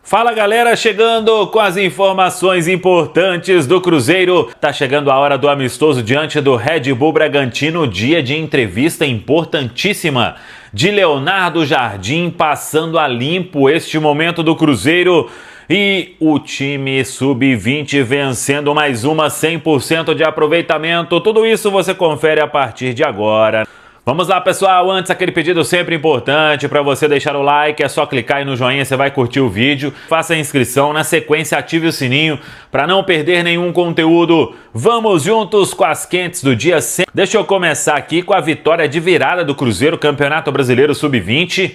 Fala galera, chegando com as informações importantes do Cruzeiro. Tá chegando a hora do amistoso diante do Red Bull Bragantino, dia de entrevista importantíssima de Leonardo Jardim, passando a limpo este momento do Cruzeiro e o time sub-20 vencendo mais uma 100% de aproveitamento. Tudo isso você confere a partir de agora. Vamos lá, pessoal, antes aquele pedido sempre importante para você deixar o like, é só clicar aí no joinha, você vai curtir o vídeo, faça a inscrição, na sequência ative o sininho para não perder nenhum conteúdo. Vamos juntos com as quentes do dia 100. Deixa eu começar aqui com a vitória de virada do Cruzeiro, Campeonato Brasileiro Sub-20.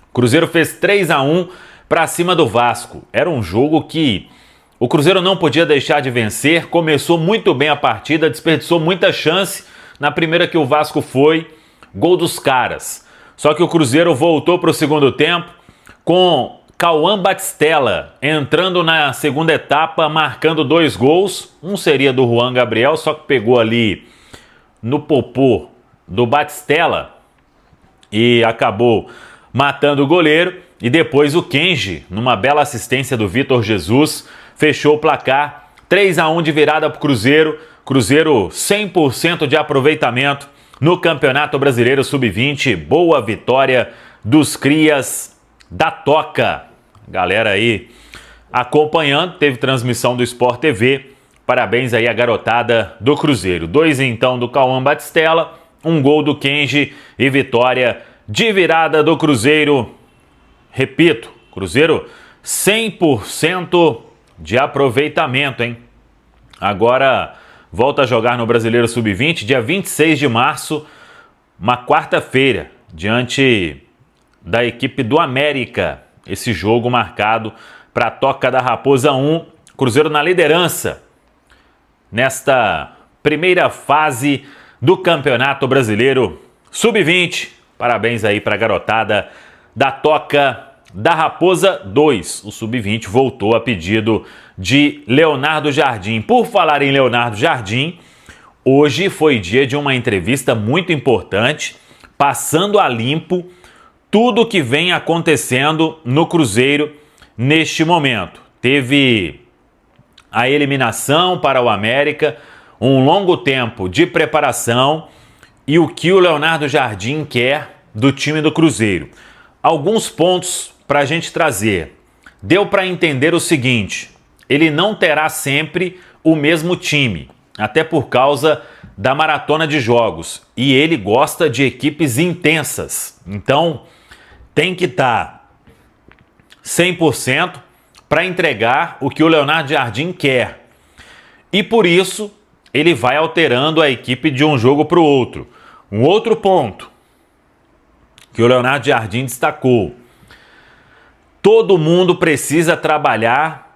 O Cruzeiro fez 3-1 para cima do Vasco. Era um jogo que o Cruzeiro não podia deixar de vencer, começou muito bem a partida, desperdiçou muita chance na primeira que o Vasco foi. Gol dos caras. Só que o Cruzeiro voltou para o segundo tempo com Cauã Batistella entrando na segunda etapa, marcando 2 gols. Um seria do Juan Gabriel, só que pegou ali no popô do Batistella e acabou matando o goleiro. E depois o Kenji, numa bela assistência do Vitor Jesus, fechou o placar. 3-1 de virada para o Cruzeiro. Cruzeiro 100% de aproveitamento no Campeonato Brasileiro Sub-20, boa vitória dos crias da Toca. Galera aí acompanhando, teve transmissão do Sport TV. Parabéns aí à garotada do Cruzeiro. 2 então do Cauã Batistella, 1 gol do Kenji e vitória de virada do Cruzeiro. Repito, Cruzeiro 100% de aproveitamento, hein? Agora volta a jogar no Brasileiro Sub-20, dia 26 de março, uma quarta-feira, diante da equipe do América. Esse jogo marcado para a Toca da Raposa 1, Cruzeiro na liderança nesta primeira fase do Campeonato Brasileiro Sub-20. Parabéns aí para a garotada da Toca da Raposa 2. O Sub-20 voltou a pedido de Leonardo Jardim. Por falar em Leonardo Jardim, hoje foi dia de uma entrevista muito importante, passando a limpo tudo que vem acontecendo no Cruzeiro neste momento. Teve a eliminação para o América, um longo tempo de preparação e o que o Leonardo Jardim quer do time do Cruzeiro. Alguns pontos para a gente trazer. Deu para entender o seguinte: ele não terá sempre o mesmo time, até por causa da maratona de jogos. E ele gosta de equipes intensas. Então, tem que estar 100% para entregar o que o Leonardo Jardim quer. E por isso, ele vai alterando a equipe de um jogo para o outro. Um outro ponto que o Leonardo Jardim destacou: todo mundo precisa trabalhar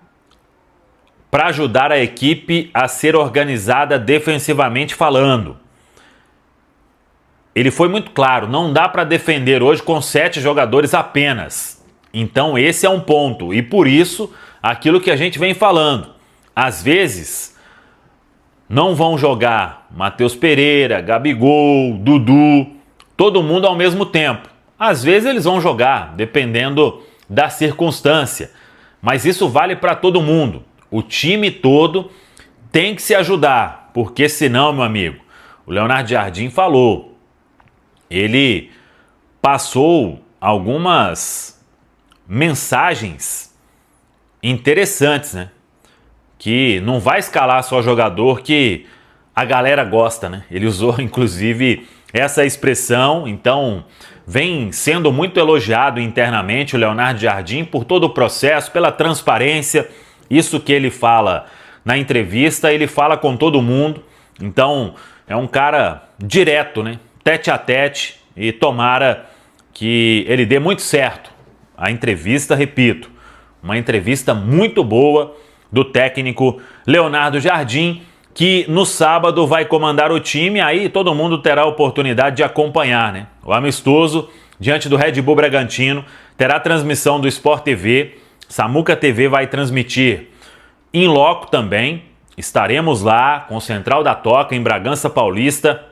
para ajudar a equipe a ser organizada defensivamente falando. Ele foi muito claro, não dá para defender hoje com 7 jogadores apenas. Então esse é um ponto e por isso aquilo que a gente vem falando. Às vezes não vão jogar Matheus Pereira, Gabigol, Dudu, todo mundo ao mesmo tempo. Às vezes eles vão jogar, dependendo da circunstância. Mas isso vale para todo mundo. O time todo tem que se ajudar, porque senão, meu amigo, o Leonardo Jardim falou, ele passou algumas mensagens interessantes, né? Que não vai escalar só jogador que a galera gosta, né? Ele usou, inclusive, essa expressão. Então vem sendo muito elogiado internamente o Leonardo Jardim por todo o processo, pela transparência. Isso que ele fala na entrevista, ele fala com todo mundo. Então é um cara direto, né? Tete a tete, e tomara que ele dê muito certo. A entrevista, repito, uma entrevista muito boa do técnico Leonardo Jardim, que no sábado vai comandar o time. Aí todo mundo terá a oportunidade de acompanhar, né? O amistoso diante do Red Bull Bragantino terá transmissão do Sport TV. Samuca TV vai transmitir em loco também. Estaremos lá com o Central da Toca em Bragança Paulista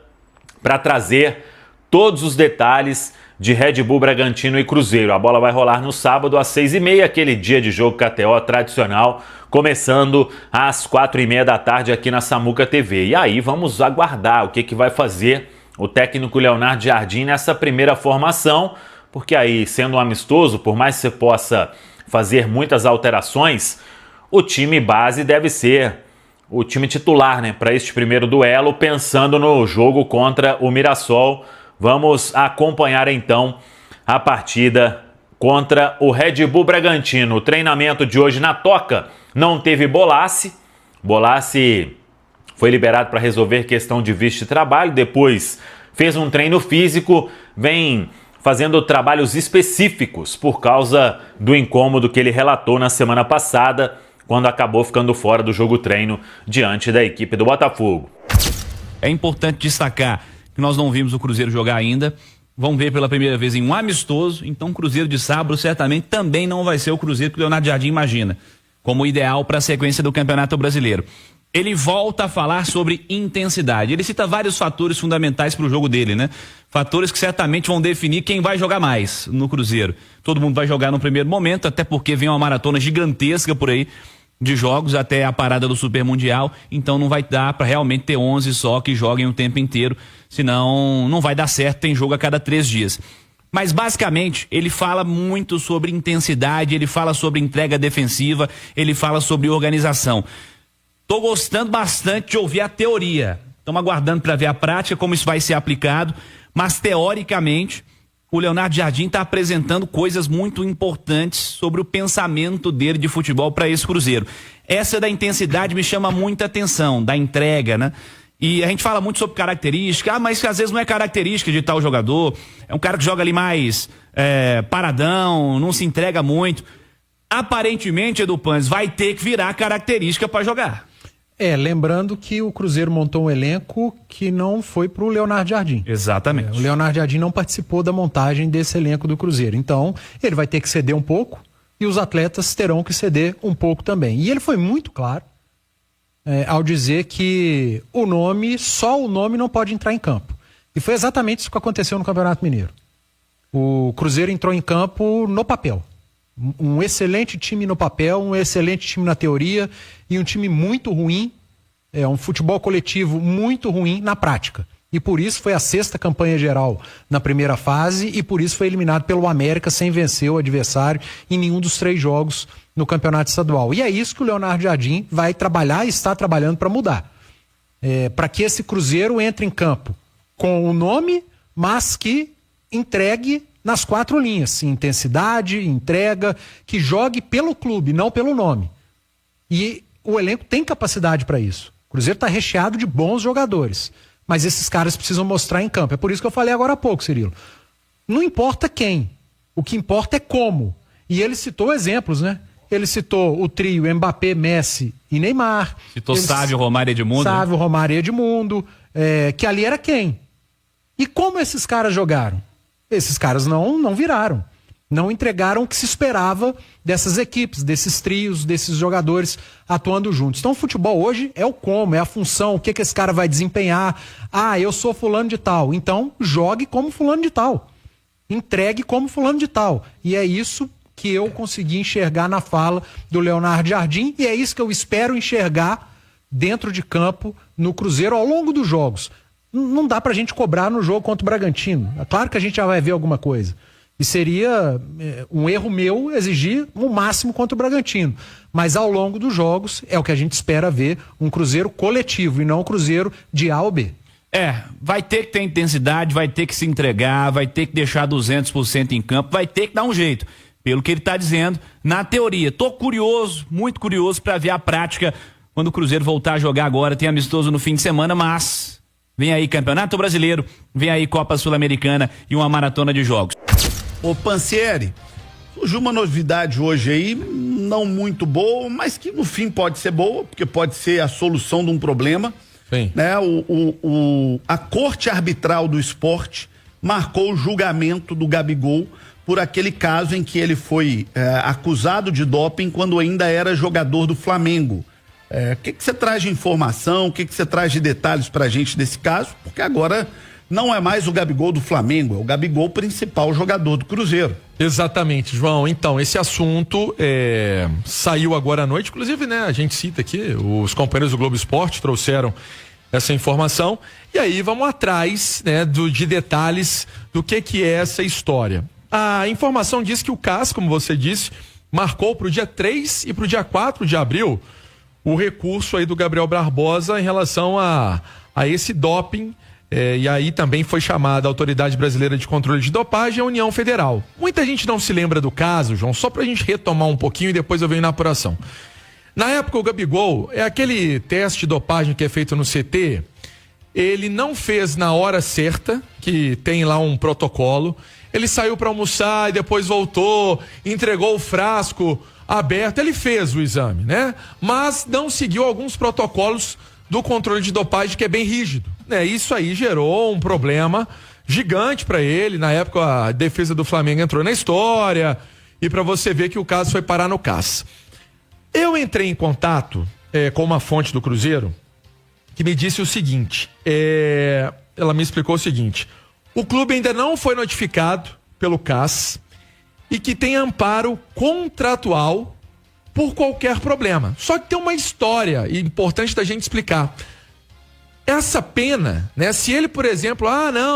para trazer todos os detalhes de Red Bull Bragantino e Cruzeiro. A bola vai rolar no sábado às 6h30, aquele dia de jogo KTO tradicional, começando às 4h30 da tarde aqui na Samuca TV. E aí vamos aguardar o que vai fazer o técnico Leonardo Jardim nessa primeira formação, porque aí, sendo um amistoso, por mais que você possa fazer muitas alterações, o time base deve ser o time titular, né, para este primeiro duelo, pensando no jogo contra o Mirassol. Vamos acompanhar então a partida contra o Red Bull Bragantino. O treinamento de hoje na Toca não teve Bolassi. Bolassi foi liberado para resolver questão de visto de trabalho, depois fez um treino físico, vem fazendo trabalhos específicos por causa do incômodo que ele relatou na semana passada, quando acabou ficando fora do jogo-treino diante da equipe do Botafogo. É importante destacar que nós não vimos o Cruzeiro jogar ainda. Vamos ver pela primeira vez em um amistoso, então o Cruzeiro de sábado certamente também não vai ser o Cruzeiro que o Leonardo Jardim imagina como ideal para a sequência do Campeonato Brasileiro. Ele volta a falar sobre intensidade. Ele cita vários fatores fundamentais para o jogo dele, né? Fatores que certamente vão definir quem vai jogar mais no Cruzeiro. Todo mundo vai jogar no primeiro momento, até porque vem uma maratona gigantesca por aí de jogos até a parada do Super Mundial, então não vai dar para realmente ter 11 só que joguem o tempo inteiro, senão não vai dar certo, tem jogo a cada 3 dias. Mas basicamente ele fala muito sobre intensidade, ele fala sobre entrega defensiva, ele fala sobre organização. Tô gostando bastante de ouvir a teoria, estamos aguardando para ver a prática, como isso vai ser aplicado, mas teoricamente o Leonardo Jardim está apresentando coisas muito importantes sobre o pensamento dele de futebol para esse Cruzeiro. Essa da intensidade me chama muita atenção, da entrega, né? E a gente fala muito sobre característica, mas às vezes não é característica de tal jogador, é um cara que joga ali mais paradão, não se entrega muito. Aparentemente, Edu Panz, vai ter que virar característica para jogar. Lembrando que o Cruzeiro montou um elenco que não foi pro Leonardo Jardim. Exatamente. O Leonardo Jardim não participou da montagem desse elenco do Cruzeiro. Então, ele vai ter que ceder um pouco e os atletas terão que ceder um pouco também. E ele foi muito claro ao dizer que só o nome não pode entrar em campo. E foi exatamente isso que aconteceu no Campeonato Mineiro. O Cruzeiro entrou em campo no papel. Um excelente time no papel, um excelente time na teoria e um time muito ruim, um futebol coletivo muito ruim na prática. E por isso foi a 6ª campanha geral na primeira fase e por isso foi eliminado pelo América sem vencer o adversário em nenhum dos 3 jogos no Campeonato Estadual. E é isso que o Leonardo Jardim vai trabalhar e está trabalhando para mudar. Para que esse Cruzeiro entre em campo com o nome, mas que entregue nas 4 linhas, intensidade, entrega, que jogue pelo clube, não pelo nome. E o elenco tem capacidade para isso. O Cruzeiro está recheado de bons jogadores, mas esses caras precisam mostrar em campo. É por isso que eu falei agora há pouco, Cirilo. Não importa quem, o que importa é como. E ele citou exemplos, né? Ele citou o trio Mbappé, Messi e Neymar. Citou Sávio, Romário e Edmundo. Sávio, Romário e Edmundo, que ali era quem? E como esses caras jogaram? Esses caras não viraram, não entregaram o que se esperava dessas equipes, desses trios, desses jogadores atuando juntos. Então o futebol hoje é o como, é a função, o que esse cara vai desempenhar. Eu sou fulano de tal, então jogue como fulano de tal, entregue como fulano de tal. E é isso que eu consegui enxergar na fala do Leonardo Jardim e é isso que eu espero enxergar dentro de campo no Cruzeiro ao longo dos jogos. Não dá pra gente cobrar no jogo contra o Bragantino. É claro que a gente já vai ver alguma coisa. E seria um erro meu exigir o máximo contra o Bragantino. Mas ao longo dos jogos é o que a gente espera ver, um Cruzeiro coletivo e não um Cruzeiro de A ou B. Vai ter que ter intensidade, vai ter que se entregar, vai ter que deixar 200% em campo, vai ter que dar um jeito. Pelo que ele tá dizendo, na teoria. Tô curioso, muito curioso pra ver a prática quando o Cruzeiro voltar a jogar agora. Tem amistoso no fim de semana, mas vem aí Campeonato Brasileiro, vem aí Copa Sul-Americana e uma maratona de jogos. Ô Pansieri, surgiu uma novidade hoje aí, não muito boa, mas que no fim pode ser boa, porque pode ser a solução de um problema. Sim. Né? A Corte Arbitral do Esporte marcou o julgamento do Gabigol por aquele caso em que ele foi acusado de doping quando ainda era jogador do Flamengo. O que você traz de informação, o que você traz de detalhes pra gente desse caso? Porque agora não é mais o Gabigol do Flamengo, é o Gabigol principal jogador do Cruzeiro. Exatamente, João. Então, esse assunto saiu agora à noite, inclusive, né, a gente cita aqui, os companheiros do Globo Esporte trouxeram essa informação, e aí vamos atrás, né, de detalhes do que é essa história. A informação diz que o CAS, como você disse, marcou para o dia 3 e para o dia 4 de abril o recurso aí do Gabriel Barbosa em relação a esse doping. E aí também foi chamada a Autoridade Brasileira de Controle de Dopagem e a União Federal. Muita gente não se lembra do caso, João, só pra gente retomar um pouquinho e depois eu venho na apuração. Na época o Gabigol, aquele teste de dopagem que é feito no CT, ele não fez na hora certa, que tem lá um protocolo, ele saiu pra almoçar e depois voltou, entregou o frasco aberto, ele fez o exame, né? Mas não seguiu alguns protocolos do controle de dopagem que é bem rígido. Isso aí gerou um problema gigante para ele. Na época a defesa do Flamengo entrou na história e para você ver que o caso foi parar no CAS. Eu entrei em contato com uma fonte do Cruzeiro que me disse o seguinte, ela me explicou o seguinte: o clube ainda não foi notificado pelo CAS e que tem amparo contratual por qualquer problema. Só que tem uma história importante da gente explicar. Essa pena, né? Se ele, por exemplo,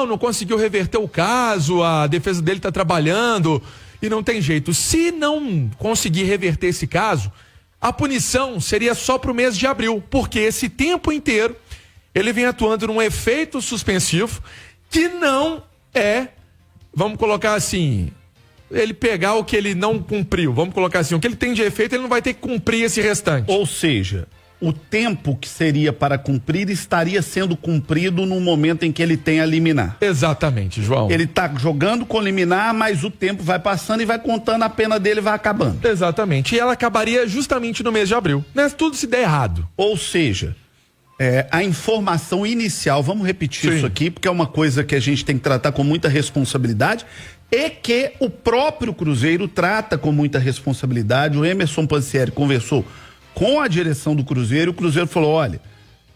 não conseguiu reverter o caso, a defesa dele está trabalhando e não tem jeito. Se não conseguir reverter esse caso, a punição seria só para o mês de abril, porque esse tempo inteiro ele vem atuando num efeito suspensivo que não é, vamos colocar assim, ele pegar o que ele não cumpriu, vamos colocar assim, o que ele tem de efeito, ele não vai ter que cumprir esse restante. Ou seja, o tempo que seria para cumprir estaria sendo cumprido no momento em que ele tem a liminar. Exatamente, João. Ele está jogando com liminar, mas o tempo vai passando e vai contando, a pena dele vai acabando. Exatamente, e ela acabaria justamente no mês de abril, né? Tudo se der errado. Ou seja, a informação inicial, vamos repetir isso aqui, porque é uma coisa que a gente tem que tratar com muita responsabilidade e que o próprio Cruzeiro trata com muita responsabilidade. O Emerson Pansieri conversou com a direção do Cruzeiro, o Cruzeiro falou: olha,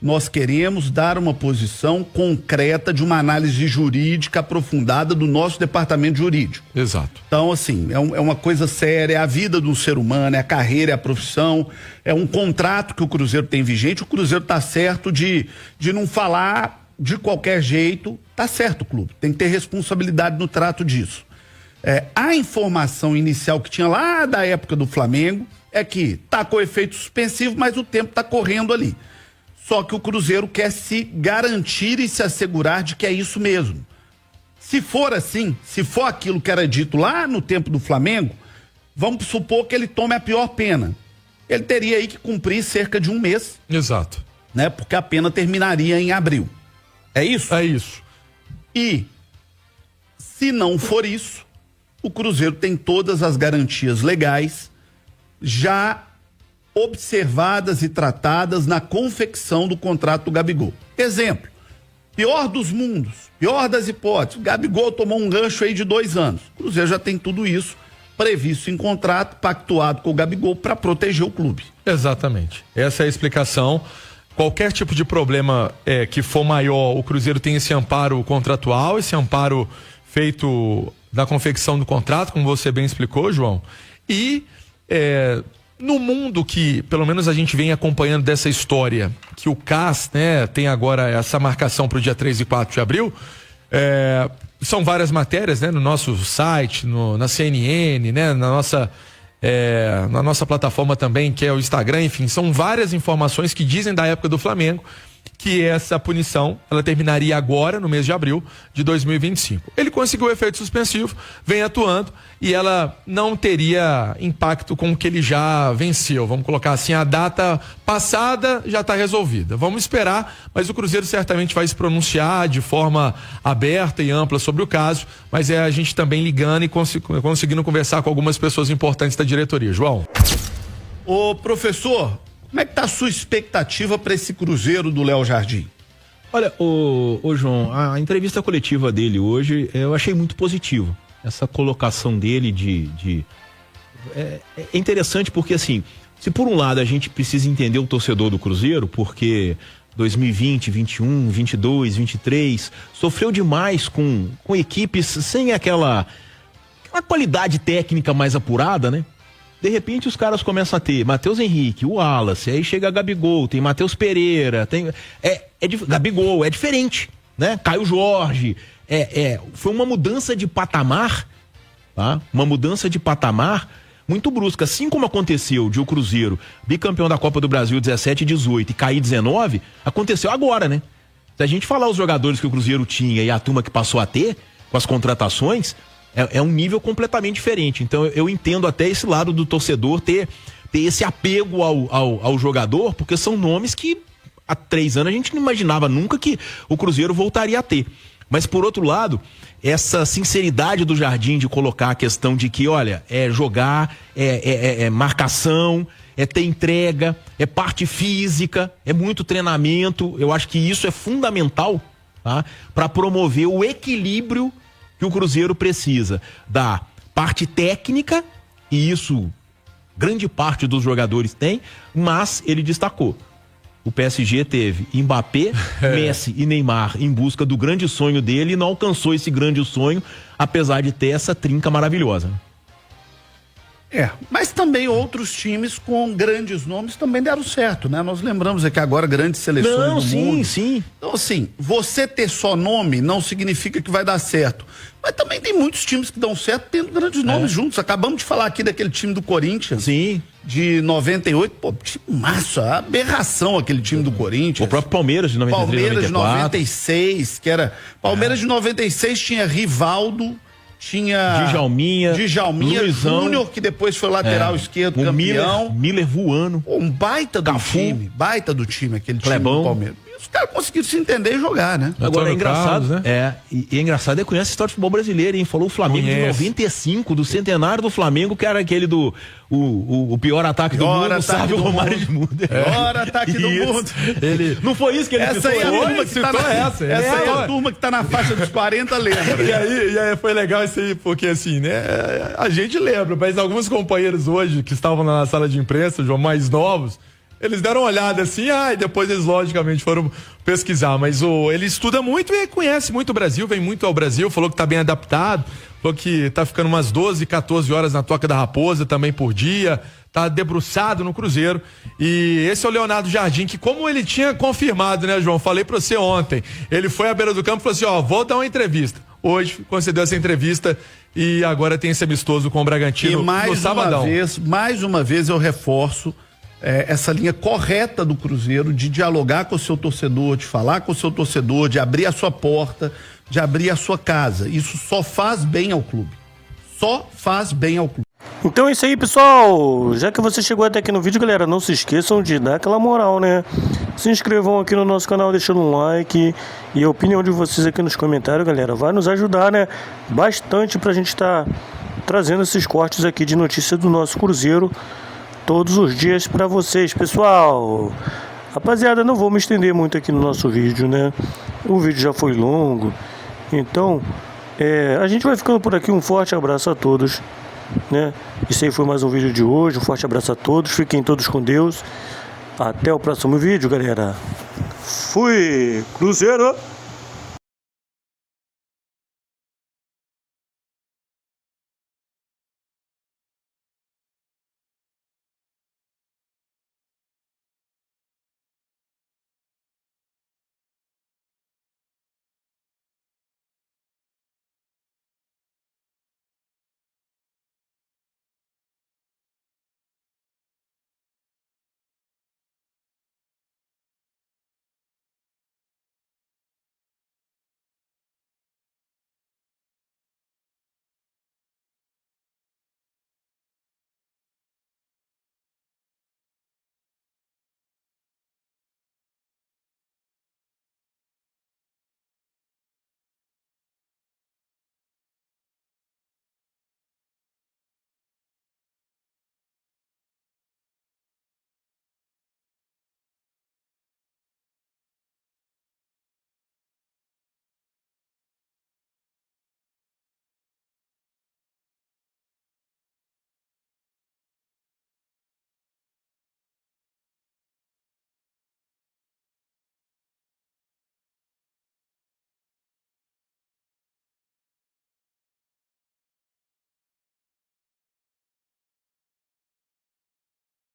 nós queremos dar uma posição concreta de uma análise jurídica aprofundada do nosso departamento jurídico. Exato. Então, assim, é uma coisa séria, é a vida do ser humano, é a carreira, é a profissão, é um contrato que o Cruzeiro tem vigente. O Cruzeiro tá certo de não falar de qualquer jeito, tá certo o clube, tem que ter responsabilidade no trato disso. A informação inicial que tinha lá da época do Flamengo é que tá com efeito suspensivo, mas o tempo tá correndo ali. Só que o Cruzeiro quer se garantir e se assegurar de que é isso mesmo. Se for assim, se for aquilo que era dito lá no tempo do Flamengo, vamos supor que ele tome a pior pena. Ele teria aí que cumprir cerca de um mês. Exato. Né? Porque a pena terminaria em abril. É isso? É isso. E se não for isso, o Cruzeiro tem todas as garantias legais já observadas e tratadas na confecção do contrato do Gabigol. Exemplo, pior dos mundos, pior das hipóteses, o Gabigol tomou um gancho aí de 2 anos. O Cruzeiro já tem tudo isso previsto em contrato, pactuado com o Gabigol para proteger o clube. Exatamente. Essa é a explicação. Qualquer tipo de problema que for maior, o Cruzeiro tem esse amparo contratual, esse amparo feito da confecção do contrato, como você bem explicou, João. E no mundo que, pelo menos a gente vem acompanhando dessa história, que o CAS, né, tem agora essa marcação para o dia 3 e 4 de abril, são várias matérias, né, no nosso site, na CNN, né, na nossa plataforma também, que é o Instagram, enfim, são várias informações que dizem da época do Flamengo que essa punição, ela terminaria agora, no mês de abril de 2025. Ele conseguiu o efeito suspensivo, vem atuando e ela não teria impacto com o que ele já venceu. Vamos colocar assim, a data passada já está resolvida. Vamos esperar, mas o Cruzeiro certamente vai se pronunciar de forma aberta e ampla sobre o caso, mas a gente também ligando e conseguindo conversar com algumas pessoas importantes da diretoria. João. Ô, professor, como é que tá a sua expectativa para esse Cruzeiro do Léo Jardim? Olha, ô João, a entrevista coletiva dele hoje, eu achei muito positivo. Essa colocação dele é interessante porque, assim, se por um lado a gente precisa entender o torcedor do Cruzeiro, porque 2020, 21, 22, 23, sofreu demais com equipes sem aquela qualidade técnica mais apurada, né? De repente os caras começam a ter Matheus Henrique, o Wallace, aí chega Gabigol, tem Matheus Pereira, tem Gabigol, é diferente, né? Caio Jorge, foi uma mudança de patamar, tá? Uma mudança de patamar muito brusca, assim como aconteceu de o Cruzeiro, bicampeão da Copa do Brasil 17 e 18 e cair 19, aconteceu agora, né? Se a gente falar os jogadores que o Cruzeiro tinha e a turma que passou a ter, com as contratações, é um nível completamente diferente. Então eu entendo até esse lado do torcedor ter esse apego ao jogador, porque são nomes que há 3 anos a gente não imaginava nunca que o Cruzeiro voltaria a ter. Mas por outro lado, essa sinceridade do Jardim de colocar a questão de que, olha, é jogar, é marcação, é ter entrega, é parte física, é muito treinamento. Eu acho que isso é fundamental, tá? Para promover o equilíbrio que o Cruzeiro precisa da parte técnica, e isso grande parte dos jogadores tem, mas ele destacou. O PSG teve Mbappé, Messi e Neymar em busca do grande sonho dele e não alcançou esse grande sonho, apesar de ter essa trinca maravilhosa. Mas também outros times com grandes nomes também deram certo, né? Nós lembramos aqui agora grandes seleções do mundo. Sim. Então, assim, você ter só nome não significa que vai dar certo. Mas também tem muitos times que dão certo tendo grandes nomes juntos. Acabamos de falar aqui daquele time do Corinthians. Sim. De 98. Pô, time massa, aberração aquele time do Corinthians. O próprio Palmeiras de 93, Palmeiras 94. de 96, que era... Palmeiras de 96 tinha Rivaldo, tinha Djalminha, Luizão, Júnior, que depois foi lateral esquerdo, campeão. Miller voando. Um baita do Cafu. time, aquele Clebão. time do Palmeiras. E os caras conseguiram se entender e jogar, né? Agora é engraçado, Carlos, né? e é engraçado, conhece a história do futebol brasileiro, hein? Falou o Flamengo de 95, do centenário do Flamengo, que era aquele do o pior ataque do mundo, sabe o Romário de Mundo. Pior ataque do mundo. Não foi isso que ele Essa aí é a turma que tá essa aí é a turma que tá na faixa dos 40, lembra? E aí foi legal isso aí, porque assim, né? A gente lembra, mas alguns companheiros hoje que estavam na sala de imprensa, João, mais novos, eles deram uma olhada assim, e depois eles logicamente foram pesquisar, mas ele estuda muito e conhece muito o Brasil, vem muito ao Brasil, falou que tá bem adaptado, falou que tá ficando umas 12, 14 horas na Toca da Raposa também por dia, tá debruçado no Cruzeiro, e esse é o Leonardo Jardim, que como ele tinha confirmado, né, João, falei pra você ontem, ele foi à beira do campo e falou assim, vou dar uma entrevista. Hoje concedeu essa entrevista e agora tem esse amistoso com o Bragantino no sabadão. Mais uma vez eu reforço essa linha correta do Cruzeiro de dialogar com o seu torcedor, de falar com o seu torcedor, de abrir a sua porta, de abrir a sua casa. Isso só faz bem ao clube. Só faz bem ao clube. Então é isso aí, pessoal. Já que você chegou até aqui no vídeo, galera, não se esqueçam de dar aquela moral, né? Se inscrevam aqui no nosso canal, deixando um like. E a opinião de vocês aqui nos comentários, galera, vai nos ajudar, né? Bastante pra gente estar trazendo esses cortes aqui de notícia do nosso Cruzeiro todos os dias pra vocês, pessoal. Rapaziada, não vou me estender muito aqui no nosso vídeo, né? O vídeo já foi longo. Então, a gente vai ficando por aqui. Um forte abraço a todos, né? Isso aí foi mais um vídeo de hoje. Um forte abraço a todos. Fiquem todos com Deus. Até o próximo vídeo, galera. Fui, Cruzeiro!